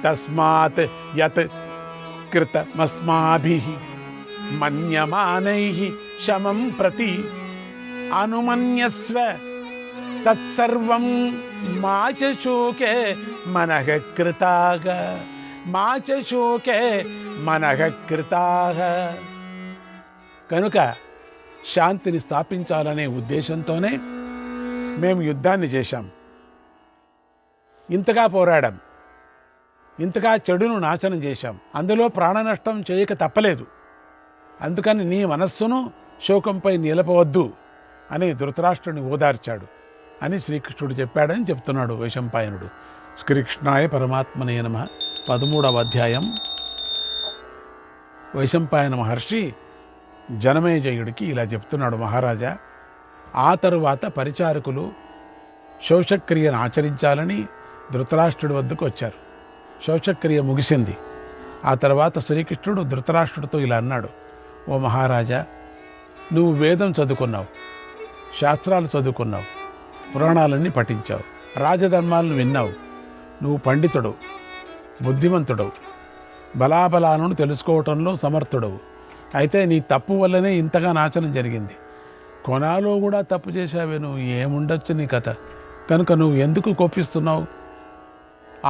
తస్మాత్ యత్ కృతమస్మాభిః మన్యమానైః శమం ప్రతి అనుమన్యస్వ తత్సర్వం మా చ శోకే మనః కృతాః మా చ శోకే మనః కృతాః. కనుక శాంతిని స్థాపించాలనే ఉద్దేశంతోనే మేము యుద్ధాన్ని చేశాం, ఇంతగా పోరాడాం, ఇంతగా చెడును నాశనం చేశాం, అందులో ప్రాణ నష్టం చేయక తప్పలేదు. అందుకని నీ మనస్సును శోకంపై నిలపవద్దు అని ధృతరాష్ట్రుని ఓదార్చాడు అని శ్రీకృష్ణుడు చెప్పాడని చెప్తున్నాడు వైశంపాయనుడు. శ్రీకృష్ణాయ పరమాత్మనే నమః. 13వ అధ్యాయం. వైశంపాయన మహర్షి జనమేజయుడికి ఇలా చెప్తున్నాడు, మహారాజా, ఆ తరువాత పరిచారకులు శోషక్రియను ఆచరించాలని ధృతరాష్ట్రుడి వద్దకు వచ్చారు. శోషక్రియ ముగిసింది. ఆ తర్వాత శ్రీకృష్ణుడు ధృతరాష్ట్రుడితో ఇలా అన్నాడు, ఓ మహారాజా, నువ్వు వేదం చదువుకున్నావు, శాస్త్రాలు చదువుకున్నావు, పురాణాలన్నీ పఠించావు, రాజధర్మాలను విన్నావు, నువ్వు పండితుడు, బుద్ధిమంతుడవు, బలాబలాలను తెలుసుకోవటంలో సమర్థుడవు. అయితే నీ తప్పు వల్లనే ఇంతగా నాశనం జరిగింది. కొనాలో కూడా తప్పు చేశావే, నువ్వు ఏముండొచ్చు నీ కథ. కనుక నువ్వు ఎందుకు కోపిస్తున్నావు?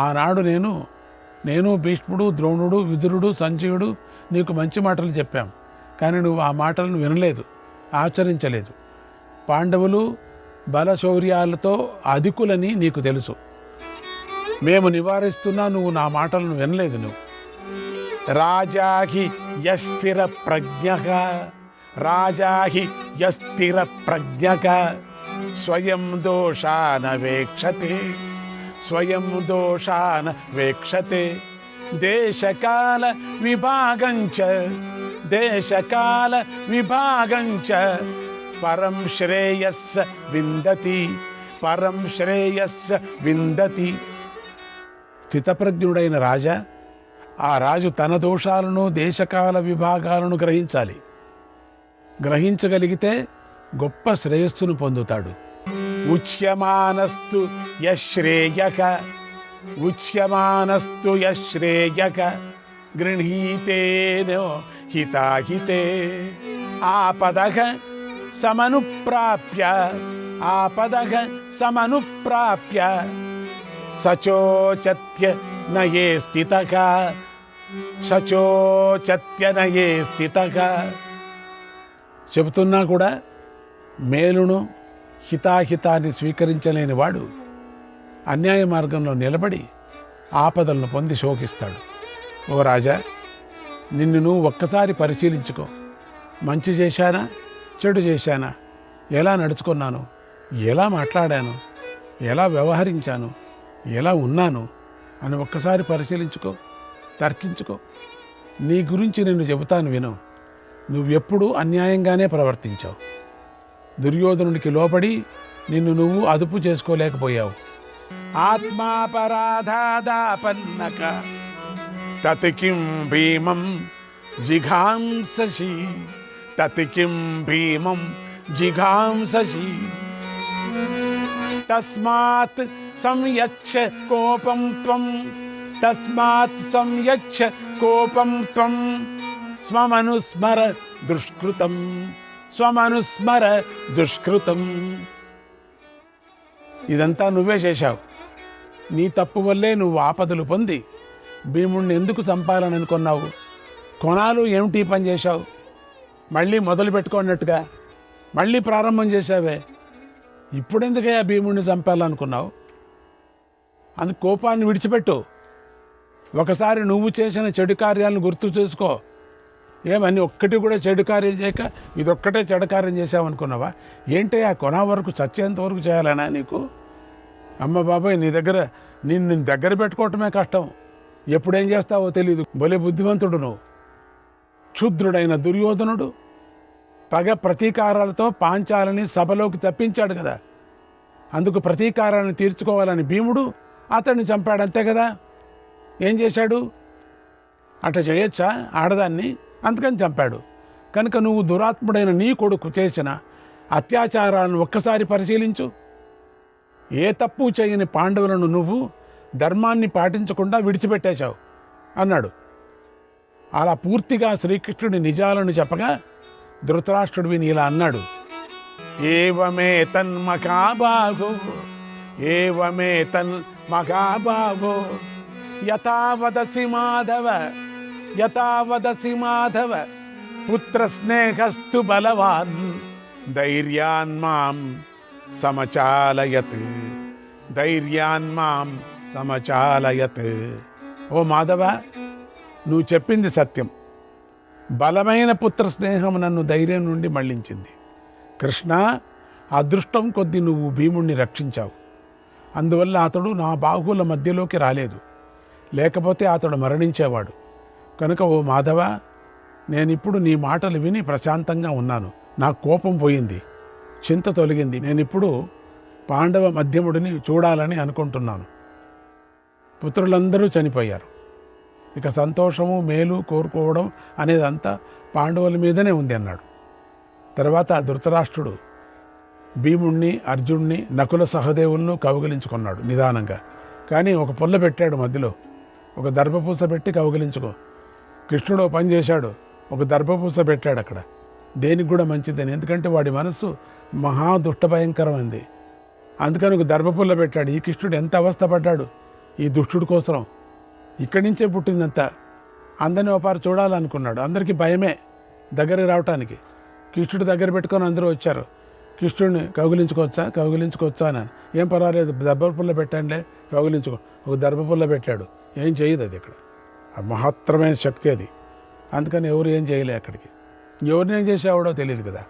ఆనాడు నేను భీష్ముడు, ద్రోణుడు, విదురుడు, సంజయుడు నీకు మంచి మాటలు చెప్పాం. కానీ నువ్వు ఆ మాటలను వినలేదు, ఆచరించలేదు. పాండవులు బలశౌర్యాలతో అధికులని నీకు తెలుసు. మేము నివారిస్తున్నా నువ్వు నా మాటలను వినలేదు. నువ్వు రాజాహి యస్థిర ప్రజ్ఞః, రాజాహి యస్థిర ప్రజ్ఞః స్వయం దోషాన వేక్షతే, స్వయం దోషాన వేక్షతే. దేశకాల విభాగంచ, దేశకాల విభాగంచ పరం శ్రేయస్స విందతి, పరం శ్రేయస్స విందతి. స్థితప్రజ్ఞుడైన రాజా, ఆ రాజు తన దోషాలను, దేశకాల విభాగాలను గ్రహించాలి. గ్రహించగలిగితే గొప్ప శ్రేయస్సును పొందుతాడు. ఉచ్యమానస్తు యశ్రేయక, ఉచ్యమానస్తు యశ్రేయక గృహీతేనో హితాహితే. ఆపదః సమనుప్రాప్య, ఆపదః సమనుప్రాప్య సచోచత్య నయే స్థితః, సచోచత్య నయే స్థితః. చెబుతున్నా కూడా మేలును, హితాహితాన్ని స్వీకరించలేని వాడు అన్యాయ మార్గంలో నిలబడి ఆపదలను పొంది శోకిస్తాడు. ఓ రాజా, నిన్ను నువ్వు ఒక్కసారి పరిశీలించుకో. మంచి చేశానా, చెడు చేశానా, ఎలా నడుచుకున్నాను, ఎలా మాట్లాడాను, ఎలా వ్యవహరించాను, ఎలా ఉన్నాను అని ఒక్కసారి పరిశీలించుకో, తర్కించుకో. నీ గురించి నేను చెబుతాను విను. నువ్వెప్పుడూ అన్యాయంగానే ప్రవర్తించావు. దుర్యోధనుడికి లోబడి నిన్ను నువ్వు అదుపు చేసుకోలేకపోయావు. ఆత్మాపరాధాదాపన్నక తత్ కిం భీమం జిఘాంససి, తత్ కిం భీమం జిఘాంససి. తస్మాత్ సంయచ్చ కోపం త్వం, తస్మాత్ సంయచ్చ కోపం త్వం స్వమనుస్మర దుష్కృతం, స్వమనుస్మర దుష్కృతం. ఇదంతా నువ్వే చేశావు. నీ తప్పు వల్లే నువ్వు ఆపదలు పొంది భీముణ్ణి ఎందుకు చంపాలని అనుకున్నావు? కొనాలు ఏమిటి పని చేశావు? మళ్ళీ మొదలు పెట్టుకున్నట్టుగా మళ్ళీ ప్రారంభం చేశావే. ఇప్పుడెందుకయ్యా భీముణ్ణి చంపాలనుకున్నావు? అందుకు కోపాన్ని విడిచిపెట్టు. ఒకసారి నువ్వు చేసిన చెడు కార్యాలను గుర్తు చేసుకో. ఏమని ఒక్కటి కూడా చెడు కార్యం చేయక ఇదొక్కటే చెడు కార్యం చేసావనుకున్నావా? ఏంటయ్యా కొనా వరకు చచ్చేంత వరకు చేయాలనా నీకు? అమ్మ బాబాయ్, నిన్ను దగ్గర పెట్టుకోవటమే కష్టం. ఎప్పుడేం చేస్తావో తెలియదు. భలే బుద్ధిమంతుడు నువ్వు. క్షుద్రుడైన దుర్యోధనుడు పగ ప్రతీకారాలతో పాంచాలని సభలోకి తప్పించాడు కదా. అందుకు ప్రతీకారాన్ని తీర్చుకోవాలని భీముడు అతన్ని చంపాడు, అంతే కదా. ఏం చేశాడు? అట్లా చేయొచ్చా ఆడదాన్ని? అందుకని చంపాడు. కనుక నువ్వు దురాత్ముడైన నీ కొడుకు చేసిన అత్యాచారాలను ఒక్కసారి పరిశీలించు. ఏ తప్పు చేయని పాండవులను నువ్వు ధర్మాన్ని పాటించకుండా విడిచిపెట్టేశావు అన్నాడు. అలా పూర్తిగా శ్రీకృష్ణుడి నిజాలను చెప్పగా ధృతరాష్ట్రుడు విని ఇలా అన్నాడు, ఏవమే తన్మకాభాగో ఏవమే తన్మకాభాగో యథావదసి మాధవ పుత్రస్నేహస్తు బలవాన్ ధైర్యాన్ మాం సమచాలయత్ ఓ మాధవ, నువ్వు చెప్పింది సత్యం. బలమైన పుత్ర స్నేహం నన్ను ధైర్యం నుండి మళ్లించింది. కృష్ణ, అదృష్టం కొద్దీ నువ్వు భీముణ్ణి రక్షించావు. అందువల్ల అతడు నా బాహువుల మధ్యలోకి రాలేదు, లేకపోతే అతడు మరణించేవాడు. కనుక ఓ మాధవ, నేనిప్పుడు నీ మాటలు విని ప్రశాంతంగా ఉన్నాను. నా కోపం పోయింది, చింత తొలగింది. నేనిప్పుడు పాండవ మధ్యముడిని చూడాలని అనుకుంటున్నాను. పుత్రులందరూ చనిపోయారు. ఇక సంతోషము మేలు కోరుకోవడం అనేదంతా పాండవుల మీదనే ఉంది అన్నాడు. తర్వాత ధృతరాష్ట్రుడు భీముణ్ణి, అర్జున్ని, నకుల సహదేవులను కౌగిలించుకున్నాడు నిదానంగా. కానీ ఒక పుల్ల పెట్టాడు మధ్యలో, ఒక దర్భపూస పెట్టి కౌగిలించుకో. కృష్ణుడు పని చేశాడు, ఒక దర్భపూస పెట్టాడు అక్కడ. దేనికి కూడా మంచిదని, ఎందుకంటే వాడి మనస్సు మహా దుష్టభయంకరమైంది. అందుకని ఒక దర్భపుల్ల పెట్టాడు. ఈ కృష్ణుడు ఎంత అవస్థపడ్డాడు ఈ దుష్టుడి కోసం. ఇక్కడి నుంచే పుట్టిందంతా. అందరినీ ఒకపారు చూడాలనుకున్నాడు. అందరికీ భయమే దగ్గరికి రావటానికి. కృష్ణుడు దగ్గర పెట్టుకొని అందరూ వచ్చారు. కృష్ణుడిని కౌగిలించుకోవచ్చా అని. ఏం పర్వాలేదు, దర్భపుల్ల పెట్టండిలే, కౌగిలించుకో. ఒక దర్భపుల్ల పెట్టాడు. ఏం చేయదు అది. ఇక్కడ మహత్తరమైన శక్తి అది. అందుకని ఎవరు ఏం చేయలే అక్కడికి. ఎవరిని ఏం చేసేవాడో తెలియదు కదా.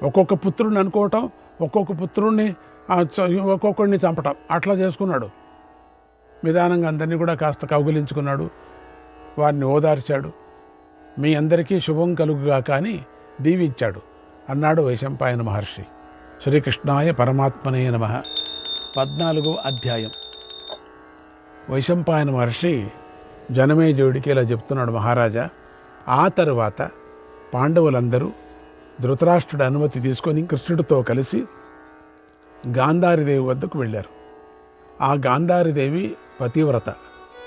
ఒక్కొక్క పుత్రుడిని అనుకోవటం, ఒక్కొక్క పుత్రుడిని ఒక్కొక్కడిని చంపటం, అట్లా చేసుకున్నాడు. నిదానంగా అందరినీ కూడా కాస్త కౌగిలించుకున్నాడు, వారిని ఓదార్చాడు. మీ అందరికీ శుభం కలుగుగా కానీ దీవించాడు అన్నాడు వైశంపాయన మహర్షి. శ్రీకృష్ణాయ పరమాత్మనే నమః. 14వ అధ్యాయం. వైశంపాయన మహర్షి జనమేజయుడికి ఇలా చెప్తున్నాడు, మహారాజా, ఆ తరువాత పాండవులందరూ ధృతరాష్ట్రుడి అనుమతి తీసుకొని కృష్ణుడితో కలిసి గాంధారీదేవి వద్దకు వెళ్ళారు. ఆ గాంధారీదేవి పతివ్రత.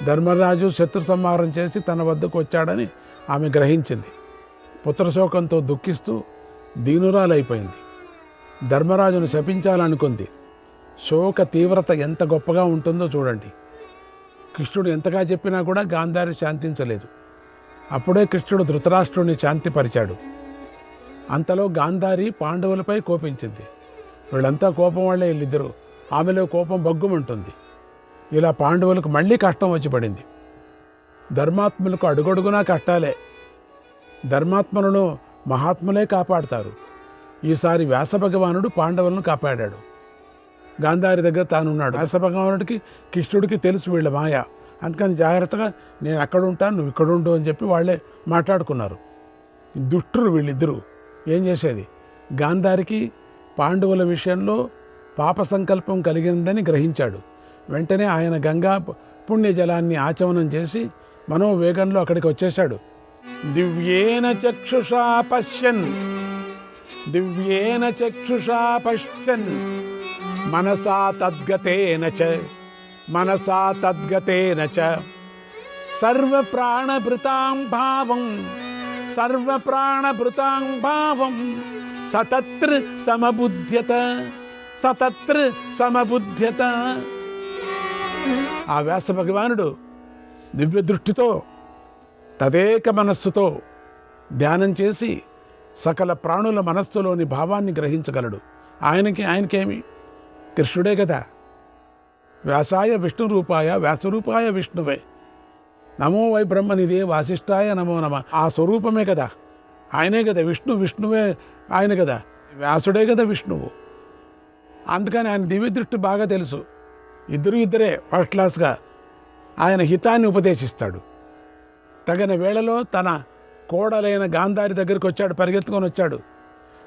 ధర్మరాజు శత్రు సంహారం చేసి తన వద్దకు వచ్చాడని ఆమె గ్రహించింది. పుత్రశోకంతో దుఃఖిస్తూ దీనురాలైపోయింది. ధర్మరాజును శపించాలనుకుంది. శోక తీవ్రత ఎంత గొప్పగా ఉంటుందో చూడండి. కృష్ణుడు ఎంతగా చెప్పినా కూడా గాంధారి శాంతించలేదు. అప్పుడే కృష్ణుడు ధృతరాష్ట్రుడిని శాంతిపరిచాడు. అంతలో గాంధారి పాండవులపై కోపించింది. వీళ్ళంతా కోపం వాళ్ళే వీళ్ళిద్దరూ. ఆమెలో కోపం బగ్గుమంటుంది. ఇలా పాండవులకు మళ్ళీ కష్టం వచ్చి పడింది. ధర్మాత్ములకు అడుగడుగునా కష్టాలే. ధర్మాత్మలను మహాత్ములే కాపాడుతారు. ఈసారి వ్యాసభగవానుడు పాండవులను కాపాడాడు. గాంధారి దగ్గర తానున్నాడు. వ్యాసభగవానుడికి కృష్ణుడికి తెలుసు వీళ్ళ మాయ. అందుకని జాగ్రత్తగా నేను అక్కడ ఉంటాను, నువ్వు ఇక్కడ ఉండు అని చెప్పి వాళ్ళే మాట్లాడుకున్నారు. దుష్టులు వీళ్ళిద్దరూ. ఏం చేసేది? గాంధారికి పాండవుల విషయంలో పాప సంకల్పం కలిగిందని గ్రహించాడు. వెంటనే ఆయన గంగా పుణ్యజలాన్ని ఆచమనం చేసి మనోవేగంలో అక్కడికి వచ్చేశాడు. దివ్యేన చక్షుషా పశ్యన్ మనసా తద్గతేన చ సర్వప్రాణభృతాం భావం సతత్ర సమబుధ్యత. ఆ వ్యాస భగవానుడు దివ్య దృష్టితో తదేక మనస్సుతో ధ్యానం చేసి సకల ప్రాణుల మనస్సులోని భావాన్ని గ్రహించగలడు. ఆయనకేమి? కృష్ణుడే కదా. వ్యాసాయ విష్ణురూపాయ వ్యాసరూపాయ విష్ణువే నమో వై బ్రహ్మనిదే వాసిష్ఠాయ నమో నమ. ఆ స్వరూపమే కదా, ఆయనే కదా విష్ణువే ఆయన కదా, వ్యాసుడే కదా విష్ణువు. అందుకని ఆయన దివ్య దృష్టి బాగా తెలుసు. ఇద్దరే ఫస్ట్ క్లాస్గా ఆయన హితాన్ని ఉపదేశిస్తాడు. తగిన వేళలో తన కోడలైన గాంధారి దగ్గరికి వచ్చాడు, పరిగెత్తుకొని వచ్చాడు.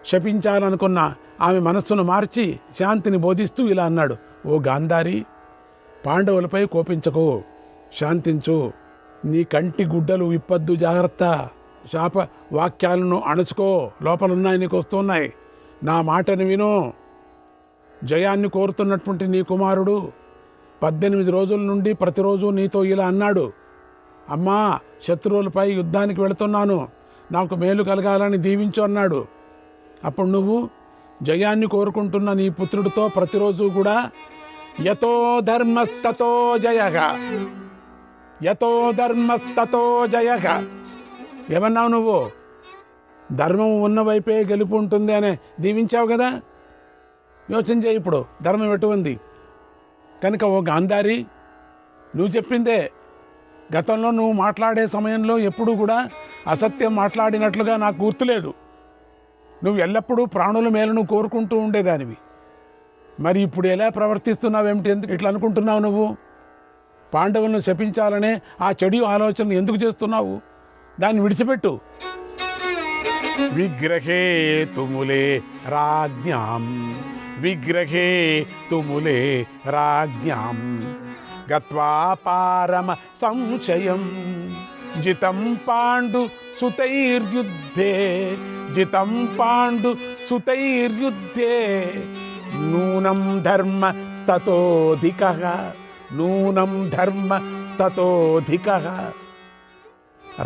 శపించాలనుకున్న ఆమె మనస్సును మార్చి శాంతిని బోధిస్తూ ఇలా అన్నాడు, ఓ గాంధారి, పాండవులపై కోపించకు, శాంతించు. నీ కంటి గుడ్డలు విప్పద్దు, జాగ్రత్త. శాప వాక్యాలను అణుచుకో, లోపలున్నాయి, నీకు వస్తున్నాయి. నా మాటను విను. జయాన్ని కోరుతున్నటువంటి నీ కుమారుడు 18 రోజుల నుండి ప్రతిరోజు నీతో ఇలా అన్నాడు, అమ్మా శత్రువులపై యుద్ధానికి వెళుతున్నాను, నాకు మేలు కలగాలని దీవించు అన్నాడు. అప్పుడు నువ్వు జయాన్ని కోరుకుంటున్న నీ పుత్రుడితో ప్రతిరోజు కూడా యతో ధర్మస్తతో జయః, యతో ధర్మస్తతో జయః ఏమన్నావు నువ్వు? ధర్మం ఉన్న వైపే గెలుపు ఉంటుంది అనే దీవించావు కదా. యోచన చేయి, ఇప్పుడు ధర్మం ఎటు ఉంది కనుక. ఓ గాంధారి, నువ్వు చెప్పిందే. గతంలో నువ్వు మాట్లాడే సమయంలో ఎప్పుడూ కూడా అసత్యం మాట్లాడినట్లుగా నాకు గుర్తులేదు. నువ్వు ఎల్లప్పుడూ ప్రాణుల మేలను కోరుకుంటూ ఉండేదానివి. మరి ఇప్పుడు ఎలా ప్రవర్తిస్తున్నావేమిటి? ఎందుకు ఇట్లా అనుకుంటున్నావు? నువ్వు పాండవులను శపించాలనే ఆ చెడు ఆలోచన ఎందుకు చేస్తున్నావు? దాన్ని విడిచిపెట్టు. విగ్రహే తుములే రాజ్ఞాం, విగ్రహే తుములే రాజ్ఞాం గత్వా పారమ సంశయం జితం పాండు సుతైర్యుద్ధే, జితం పాండు సుతైర్యుద్ధే నూనం ధర్మ స్తతోధికః, నూనం ధర్మ స్తతోధికః.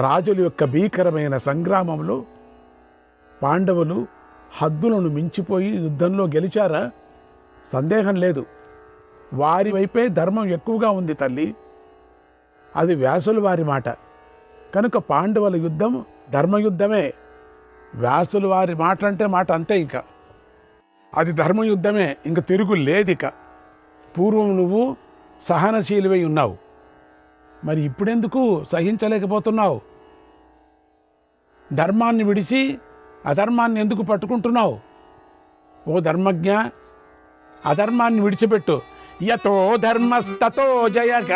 రాజుల యొక్క భీకరమైన సంగ్రామంలో పాండవులు హద్దులను మించిపోయి యుద్ధంలో గెలిచారా? సందేహం లేదు. వారి వైపే ధర్మం ఎక్కువగా ఉంది తల్లి. అది వ్యాసుల వారి మాట కనుక పాండవుల యుద్ధం ధర్మయుద్ధమే. వ్యాసుల వారి మాట అంటే మాట అంతే, ఇక అది ధర్మయుద్ధమే, ఇంక తిరుగు లేదిక. పూర్వం నువ్వు సహనశీలివై ఉన్నావు, మరి ఇప్పుడెందుకు సహించలేకపోతున్నావు? ధర్మాన్ని విడిచి అధర్మాన్ని ఎందుకు పట్టుకుంటున్నావు? ఓ ధర్మజ్ఞ, అధర్మాన్ని విడిచిపెట్టు. యతో ధర్మస్తతో జయః,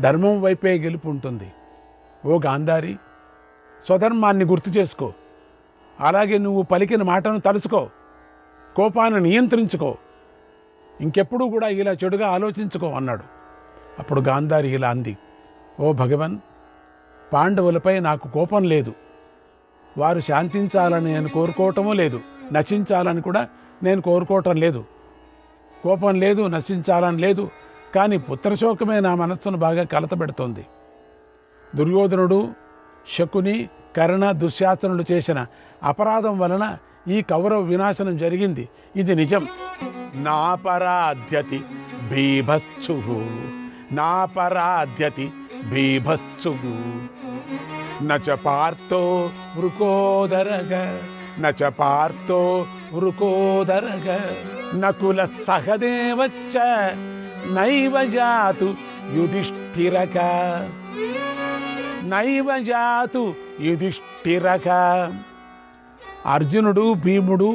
ధర్మం వైపే గెలుపు ఉంటుంది. ఓ గాంధారి, స్వధర్మాన్ని గుర్తు చేసుకో. అలాగే నువ్వు పలికిన మాటను తలుసుకో. కోపాన్ని నియంత్రించుకో. ఇంకెప్పుడు కూడా ఇలా చెడుగా ఆలోచించుకో అన్నాడు. అప్పుడు గాంధారి ఇలా అంది, ఓ భగవన్, పాండవులపై నాకు కోపం లేదు. వారు శాంతించాలని నేను కోరుకోవటమూ లేదు, నశించాలని కూడా నేను కోరుకోవటం లేదు. కోపం లేదు, నశించాలని లేదు. కానీ పుత్రశోకమే నా మనస్సును బాగా కలతబెడుతోంది. దుర్యోధనుడు, శకుని, కర్ణ, దుశ్శాసనులు చేసిన అపరాధం వలన ఈ కౌరవ వినాశనం జరిగింది. ఇది నిజం. నాపరాధ్యతి బీభత్సుః, నాపరాధ్యతి బీభత్సుః నచ పార్థో వృకోదరగ, నచ పార్థో వృకోదరగ నకుల సహదేవచ్చ నైవ జాతు యుధిష్ఠిరక, నైవ జాతు యుధిష్ఠిరక. అర్జునుడు, భీముడు,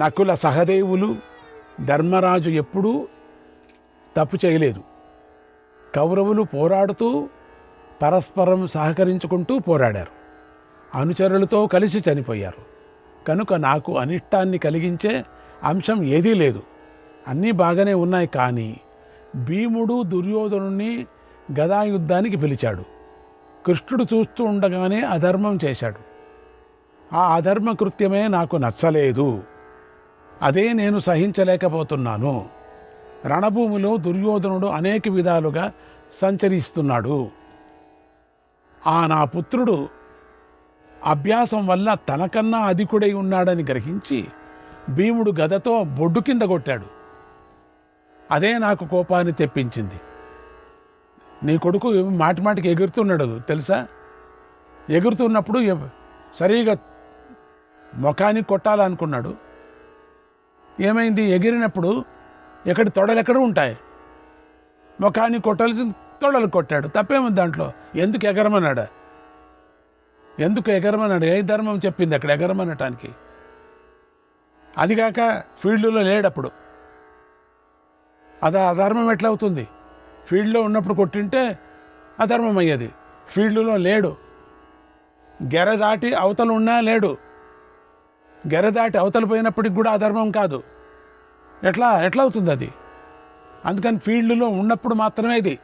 నకుల సహదేవులు, ధర్మరాజు ఎప్పుడూ తప్పు చేయలేదు. కౌరవులు పోరాడుతూ పరస్పరం సహకరించుకుంటూ పోరాడారు. అనుచరులతో కలిసి చనిపోయారు. కనుక నాకు అనిష్టాన్ని కలిగించే అంశం ఏదీ లేదు. అన్నీ బాగానే ఉన్నాయి. కానీ భీముడు దుర్యోధనుణ్ణి గదాయుద్ధానికి పిలిచాడు. కృష్ణుడు చూస్తూ ఉండగానే అధర్మం చేశాడు. ఆ అధర్మ కృత్యమే నాకు నచ్చలేదు. అదే నేను సహించలేకపోతున్నాను. రణభూమిలో దుర్యోధనుడు అనేక విధాలుగా సంచరిస్తున్నాడు. నా పుత్రుడు అభ్యాసం వల్ల తనకన్నా అధికుడై ఉన్నాడని గ్రహించి భీముడు గదతో బొడ్డు కింద కొట్టాడు. అదే నాకు కోపాన్ని తెప్పించింది. నీ కొడుకు మాటిమాటికి ఎగురుతున్నాడు తెలుసా? ఎగురుతున్నప్పుడు సరిగా ముఖానికి కొట్టాలనుకున్నాడు. ఏమైంది? ఎగిరినప్పుడు ఎక్కడి తొడలెక్కడ ఉంటాయి, ముఖానికి కొట్టాలి, తొడలు కొట్టాడు. తప్పేముంది దాంట్లో? ఎందుకు ఎగరమన్నాడా? ఎందుకు ఎగరమన్నాడు? ఏ ధర్మం చెప్పింది అక్కడ ఎగరమనటానికి? అదిగాక ఫీల్డ్లో లేడప్పుడు. అది అధర్మం ఎట్లవుతుంది? ఫీల్డ్లో ఉన్నప్పుడు కొట్టింటే అధర్మం అయ్యేది. ఫీల్డ్లో లేడు, గెర దాటి అవతలు ఉన్నా లేడు. గెర దాటి అవతలు పోయినప్పటికి కూడా అధర్మం కాదు. ఎట్లా అవుతుంది అది? అందుకని ఫీల్డ్లో ఉన్నప్పుడు మాత్రమే ఇది.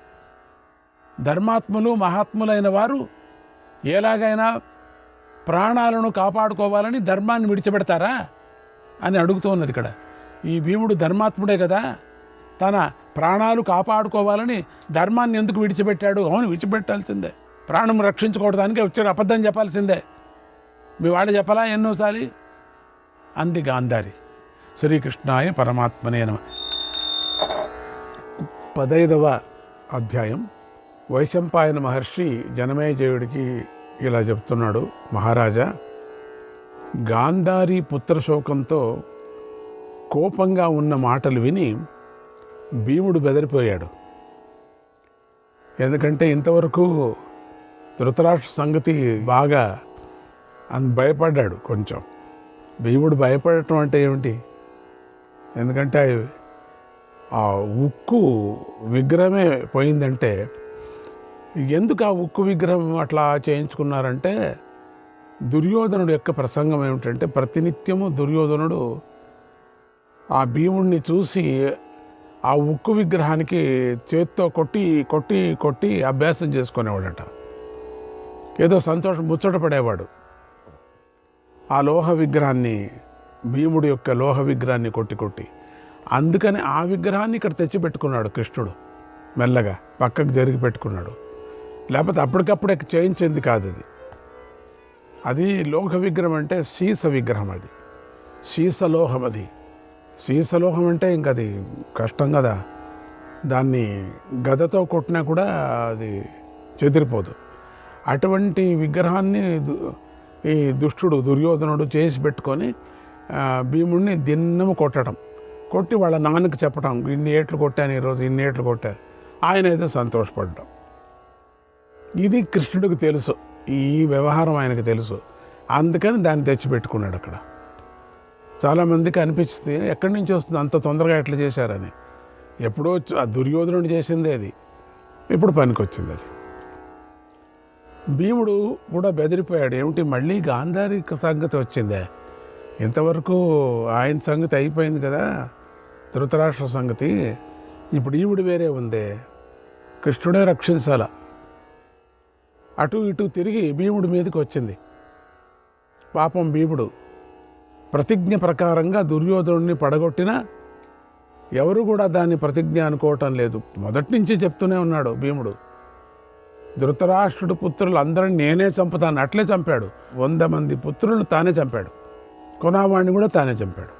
ధర్మాత్ములు, మహాత్ములైన వారు ఎలాగైనా ప్రాణాలను కాపాడుకోవాలని ధర్మాన్ని విడిచిపెడతారా అని అడుగుతున్నది ఇక్కడ. ఈ భీముడు ధర్మాత్ముడే కదా, తన ప్రాణాలు కాపాడుకోవాలని ధర్మాన్ని ఎందుకు విడిచిపెట్టాడు? అవును, విడిచిపెట్టాల్సిందే. ప్రాణం రక్షించుకోవడానికి వచ్చాడు, అబద్ధం చెప్పాల్సిందే. మీ వాళ్ళు చెప్పలా ఎన్నోసారి? అంది గాంధారి. శ్రీకృష్ణాయ పరమాత్మనే నమః. 15వ అధ్యాయం. వైశంపాయన మహర్షి జనమేజయుడికి ఇలా చెప్తున్నాడు. మహారాజా, గాంధారి పుత్రశోకంతో కోపంగా ఉన్న మాటలు విని భీముడు బెదిరిపోయాడు. ఎందుకంటే ఇంతవరకు ధృతరాష్ట్ర సంగతి బాగా భయపడ్డాడు. కొంచెం భీముడు భయపడటం అంటే ఏమిటి? ఎందుకంటే ఆ ఉక్కు విగ్రహమే పోయిందంటే, ఎందుకు ఆ ఉక్కు విగ్రహం అట్లా చేయించుకున్నారంటే, దుర్యోధనుడు యొక్క ప్రసంగం ఏమిటంటే, ప్రతినిత్యము దుర్యోధనుడు ఆ భీముడిని చూసి ఆ ఉక్కు విగ్రహానికి చేత్తో కొట్టి కొట్టి కొట్టి అభ్యాసం చేసుకునేవాడట. ఏదో సంతోషం ముచ్చటపడేవాడు. ఆ లోహ విగ్రహాన్ని, భీముడి యొక్క లోహ విగ్రహాన్ని కొట్టి కొట్టి. అందుకని ఆ విగ్రహాన్ని ఇక్కడ తెచ్చిపెట్టుకున్నాడు కృష్ణుడు. మెల్లగా పక్కకు జరిగి పెట్టుకున్నాడు. లేకపోతే అప్పటికప్పుడే చేయించింది కాదు అది. అది లోహ విగ్రహం అంటే సీస విగ్రహం. అది సీసలోహం. అది సీసలోహం అంటే ఇంక అది కష్టం కదా. దాన్ని గదతో కొట్టినా కూడా అది చెదిరిపోదు. అటువంటి విగ్రహాన్ని ఈ దుష్టుడు దుర్యోధనుడు చేసి పెట్టుకొని భీముడిని దిన్నము కొట్టడం, కొట్టి వాళ్ళ నాన్నకి చెప్పడం, ఇన్ని ఏట్లు కొట్టాను ఈరోజు, ఇన్ని ఏట్లు కొట్టాను. ఆయన ఏదో సంతోషపడ్డాం. ఇది కృష్ణుడికి తెలుసు, ఈ వ్యవహారం ఆయనకు తెలుసు. అందుకని దాన్ని తెచ్చిపెట్టుకున్నాడు అక్కడ. చాలామందికి అనిపిస్తుంది, ఎక్కడి నుంచి వస్తుంది అంత తొందరగా ఎట్లా చేశారని. ఎప్పుడో ఆ దుర్యోధనుడు చేసిందే అది, ఇప్పుడు పనికొచ్చింది అది. భీముడు కూడా బెదిరిపోయాడు. ఏమిటి, మళ్ళీ గాంధారి సంగతి వచ్చిందే? ఇంతవరకు ఆయన సంగతి అయిపోయింది కదా, ధృతరాష్ట్ర సంగతి. ఇప్పుడు ఈవిడ వేరే ఉందే, కృష్ణుడే రక్షించాల. అటు ఇటు తిరిగి భీముడి మీదకి వచ్చింది. పాపం భీముడు ప్రతిజ్ఞ ప్రకారంగా దుర్యోధనుడిని పడగొట్టినా ఎవరు కూడా దాన్ని ప్రతిజ్ఞ అనుకోవటం లేదు. మొదటి నుంచి చెప్తూనే ఉన్నాడు భీముడు, ధృతరాష్ట్రుడు పుత్రులు అందరిని నేనే చంపుతాను. అట్లే చంపాడు. 100 మంది పుత్రులను తానే చంపాడు. కొనావాణ్ణి కూడా తానే చంపాడు.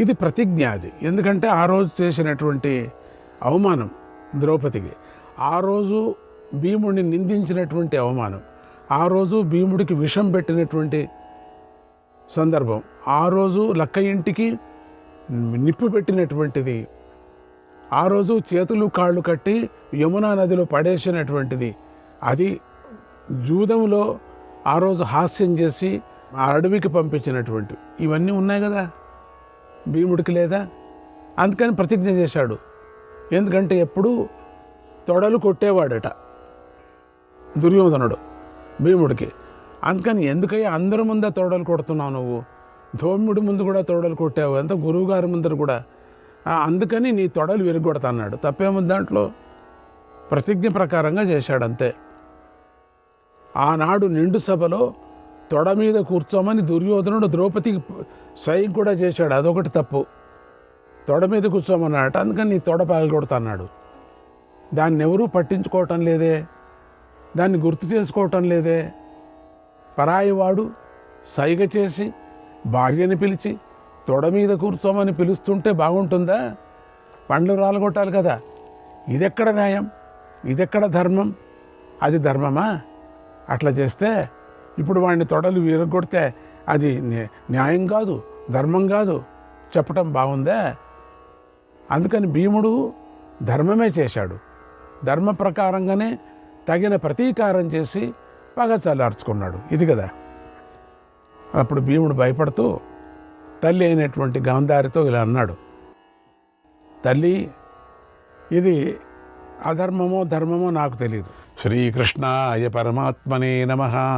ఇది ప్రతిజ్ఞ. అది ఎందుకంటే ఆ రోజు చేసినటువంటి అవమానం ద్రౌపదికి, ఆ రోజు భీముడిని నిందించినటువంటి అవమానం, ఆ రోజు భీముడికి విషం పెట్టినటువంటి సందర్భం, ఆ రోజు లక్క ఇంటికి నిప్పు పెట్టినటువంటిది, ఆ రోజు చేతులు కాళ్ళు కట్టి యమునా నదిలో పడేసినటువంటిది, అది జూదంలో ఆ రోజు హాస్యం చేసి ఆ అడవికి పంపించినటువంటి, ఇవన్నీ ఉన్నాయి కదా భీముడికి లేదా? అందుకని ప్రతిజ్ఞ చేశాడు. ఎందుకంటే ఎప్పుడు తొడలు కొట్టేవాడట దుర్యోధనుడు భీముడికి. అందుకని ఎందుకయ్యా అందరి ముందే తొడలు కొడుతున్నావు నువ్వు? ధౌమ్యుడి ముందు కూడా తొడలు కొట్టావు, ఎంత గురువుగారి ముందర కూడా. అందుకని నీ తొడలు విరగొడతాన్నాడు. తప్పేముంది దాంట్లో? ప్రతిజ్ఞ ప్రకారంగా చేశాడంతే. ఆనాడు నిండు సభలో తొడ మీద కూర్చోమని దుర్యోధనుడు ద్రౌపదికి సైన్ కూడా చేశాడు. అదొకటి తప్పు. తొడ మీద కూర్చోమన్నాడట. అందుకని నీ తొడ పగలగొడతాన్నాడు. దాన్ని ఎవరూ పట్టించుకోవటం లేదే, దాన్ని గుర్తు చేసుకోవటం లేదే. పరాయివాడు సైగ చేసి భార్యని పిలిచి తొడ మీద కూర్చోమని పిలుస్తుంటే బాగుంటుందా? పండ్లు రాలగొట్టాలి కదా. ఇదెక్కడ న్యాయం? ఇదెక్కడ ధర్మం? అది ధర్మమా? అట్లా చేస్తే ఇప్పుడు వాడిని తొడలు విరగొడితే అది న్యాయం కాదు, ధర్మం కాదు చెప్పటం బాగుందా? అందుకని భీముడు ధర్మమే చేశాడు. ధర్మ ప్రకారంగానే తగిన ప్రతీకారం చేసి పగ చల్లార్చుకున్నాడు. ఇది కదా. అప్పుడు భీముడు భయపడుతూ తల్లి అయినటువంటి గాంధారితో ఇలా అన్నాడు, తల్లి, ఇది అధర్మమో ధర్మమో నాకు తెలియదు. శ్రీకృష్ణాయ పరమాత్మనే నమః.